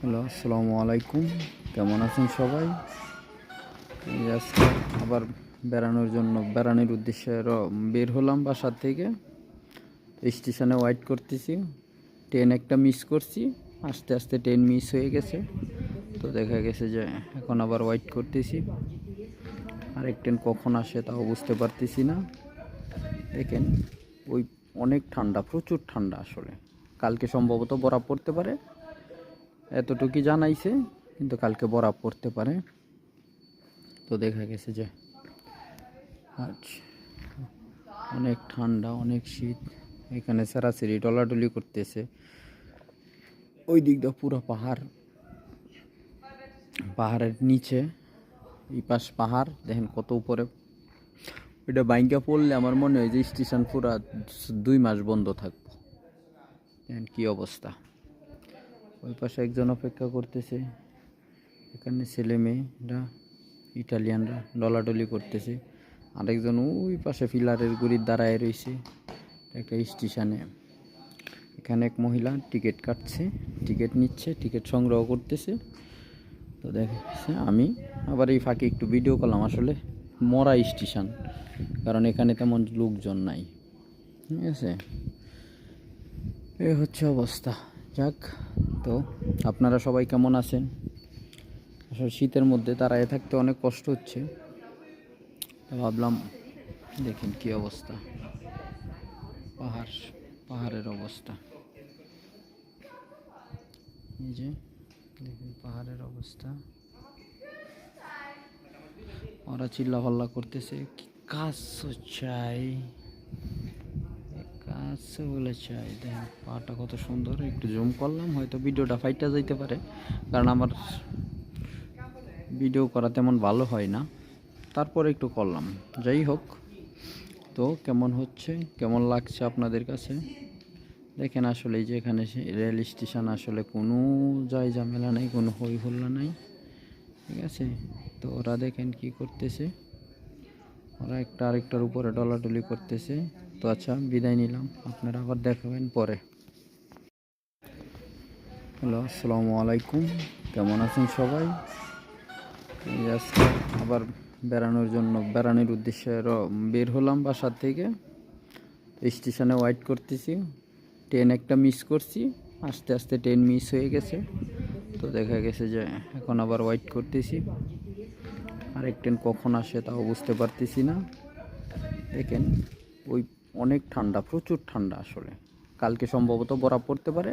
Hello, আসসালামু আলাইকুম। কেমন আছেন সবাই? এই আজকে আবার বেড়ানোর উদ্দেশ্যে বের হলাম বাসার থেকে। স্টেশনে ওয়েট করতেছি। ট্রেন একটা মিস করছি, আস্তে আস্তে ট্রেন মিস হয়ে গেছে। তো দেখা গেছে যে এখন আবার ওয়েট করতেছি, আরেক ট্রেন কখন আসে তাও বুঝতে পারতেছি না। দেখেন, ওই অনেক ঠান্ডা, প্রচুর ঠান্ডা আসলে। কালকে সম্ভবত বরফ পড়তে পারে, এতটুকুই জানাইছে, কিন্তু কালকে বরফ পড়তে পারে। তো দেখা গেছে যে আজ অনেক ঠান্ডা, অনেক শীত। এখানে সারাসারি ডলাডলি করতেছে। ওই দিক দিয়ে পুরো পাহাড়, পাহাড়ের নিচে এই পাশ পাহাড় দেখেন কত উপরে। ওইটা বাইঙ্গা পড়লে আমার মনে হয় যে স্টেশন পুরা 2 মাস বন্ধ থাকবো। দেখেন কী অবস্থা। ওই পাশে একজন অপেক্ষা করতেছে, এখানে ছেলে মেয়েরা ইটালিয়ানরা ডলাডলি করতেছে। আরেকজন ওই পাশে পিলারের গুড়ির দাঁড়ায় রয়েছে একটা স্টেশনে। এখানে এক মহিলা টিকিট কাটছে, টিকিট নিচ্ছে, টিকিট সংগ্রহ করতেছে। তো দেখছে আমি আবার এই ফাঁকে একটু ভিডিও করলাম। আসলে মরা স্টেশন, কারণ এখানে তেমন লোকজন নাই। ঠিক আছে, এই হচ্ছে অবস্থা। যাক, তো আপনারা সবাই কেমন আছেন? আসলে শীতের মধ্যে দাঁড়ায় থাকতে অনেক কষ্ট হচ্ছে। তো ভাবলাম দেখেন কি অবস্থা, পাহাড়ের অবস্থা। এই যে দেখেন পাহাড়ের অবস্থা। ওরা চিল্লাপাল্লা করতেছে, কি কাজ চাই, কাজ বলে চাই। দেখেন পাহাড়টা কত সুন্দর। একটু জুম করলাম, হয়তো ভিডিওটা ফাইটটা যাইতে পারে, কারণ আমার ভিডিও করা তেমন ভালো হয় না, তারপরে একটু করলাম। যাই হোক, তো কেমন হচ্ছে, কেমন লাগছে আপনাদের কাছে? দেখেন আসলে এই যে এখানে রেল স্টেশন, আসলে কোনো ঝামেলা নাই, কোনো হই হল্লা নাই। ঠিক আছে, তো ওরা দেখেন কি করতেছে, ওরা একটা আরেকটার উপরে ডলাডলি করতেছে। তো আচ্ছা, বিদায় নিলাম, আপনারা আবার দেখাবেন পরে। হ্যালো, আসসালামু আলাইকুম। কেমন আছেন সবাই? এই আজকে আবার বেড়ানোর উদ্দেশ্যে বের হলাম বাসার থেকে। স্টেশনে ওয়েট করতেছি। ট্রেন একটা মিস করছি, আস্তে আস্তে ট্রেন মিস হয়ে গেছে। তো দেখা গেছে যে এখন আবার ওয়েট করতেছি, আরেক ট্রেন কখন আসে তাও বুঝতে পারতেছি না। দেখেন, ওই অনেক ঠান্ডা, প্রচুর ঠান্ডা আসলে। কালকে সম্ভবত বরফ পড়তে পারে,